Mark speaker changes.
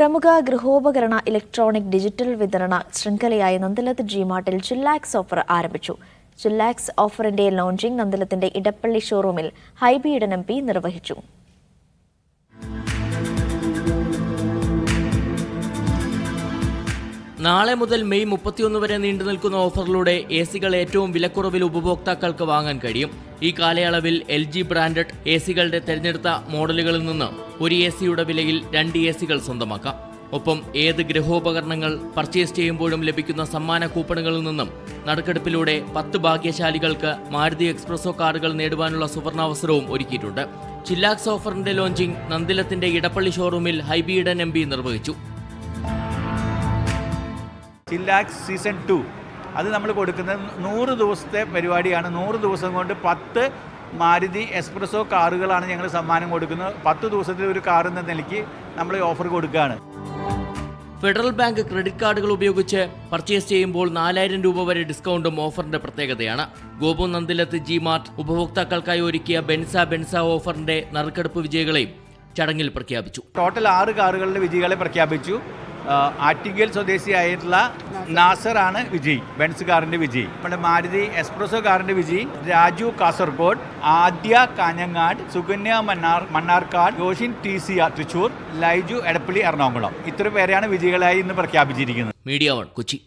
Speaker 1: പ്രമുഖ ഗൃഹോപകരണ electronic digital വിതരണ ശൃംഖലയായ Nandilath ജിമാർട്ടിൽ ചില്ലാക്സ് offer ആരംഭിച്ചു. ചില്ലാക്സ് ഓഫറിന്റെ ലോഞ്ചിംഗ് നന്ദിലത്തിന്റെ ഇടപ്പള്ളി ഷോറൂമിൽ ഹൈബി ഈഡൻ MP നിർവഹിച്ചു.
Speaker 2: നാളെ മുതൽ മെയ് 31 വരെ നീണ്ടുനിൽക്കുന്ന ഓഫറിലൂടെ എസികൾ ഏറ്റവും വിലക്കുറവിൽ ഉപഭോക്താക്കൾക്ക് വാങ്ങാൻ കഴിയും. ഈ കാലയളവിൽ LG ബ്രാൻഡഡ് എസികളുടെ തെരഞ്ഞെടുത്ത മോഡലുകളിൽ നിന്ന് ഒരു എസിയുടെ വിലയിൽ 2 എസികൾ സ്വന്തമാക്കാം. ഒപ്പം ഏത് ഗൃഹോപകരണങ്ങൾ പർച്ചേസ് ചെയ്യുമ്പോഴും ലഭിക്കുന്ന സമ്മാന കൂപ്പണുകളിൽ നിന്നും നറുക്കെടുപ്പിലൂടെ 10 ഭാഗ്യശാലികൾക്ക് മാരുതി എക്സ്പ്രസോ കാറുകൾ നേടുവാനുള്ള സുവർണാവസരവും ഒരുക്കിയിട്ടുണ്ട്. ചില്ലാക്സ് ഓഫറിന്റെ ലോഞ്ചിംഗ് നന്ദിലത്തിന്റെ ഇടപ്പള്ളി ഷോറൂമിൽ ഹൈബി ഈഡൻ MP നിർവഹിച്ചു.
Speaker 3: ചില്ലാക്സ് സീസൺ 2 അത് നമ്മൾ കൊടുക്കുന്നത് 100 ദിവസത്തെ പരിപാടിയാണ്. 100 ദിവസം കൊണ്ട് 10 മാരുതി എക്സ്പ്രസോ കാറുകളാണ് ഞങ്ങൾ സമ്മാനം കൊടുക്കുന്നത്. 10 ദിവസത്തിൽ ഒരു കാർ എന്ന നിലയ്ക്ക് നമ്മൾ ഓഫർ കൊടുക്കുകയാണ്.
Speaker 2: ഫെഡറൽ ബാങ്ക് ക്രെഡിറ്റ് കാർഡുകൾ ഉപയോഗിച്ച് പർച്ചേസ് ചെയ്യുമ്പോൾ 4000 രൂപ വരെ ഡിസ്കൗണ്ടും ഓഫറിന്റെ പ്രത്യേകതയാണ്. ഗോപു നന്ദിലത്ത് ജിമാർട്ട് ഉപഭോക്താക്കൾക്കായി ഒരുക്കിയ ബെൻസ ഓഫറിന്റെ നറുക്കെടുപ്പ് വിജയികളെയും ചടങ്ങിൽ പ്രഖ്യാപിച്ചു.
Speaker 3: ടോട്ടൽ 6 കാറുകളുടെ വിജയികളെ പ്രഖ്യാപിച്ചു. ആറ്റിങ്ങൽ സ്വദേശിയായിട്ടുള്ള നാസറാണ് വിജയ്, ബെൻസ് കാറിന്റെ വിജയ്. നമ്മുടെ മാരുതി എക്സ്പ്രസോ കാറിന്റെ വിജയ് രാജു കാസർഗോഡ്, ആദ്യ കാഞ്ഞങ്ങാട്, സുകന്യ മണ്ണാർക്കാട്, ജോഷിൻ TCR തൃശൂർ, ലൈജു എടപ്പള്ളി എറണാകുളം. ഇത്ര പേരെയാണ് വിജയികളായി ഇന്ന് പ്രഖ്യാപിച്ചിരിക്കുന്നത്.
Speaker 2: മീഡിയ 1 കൊച്ചി.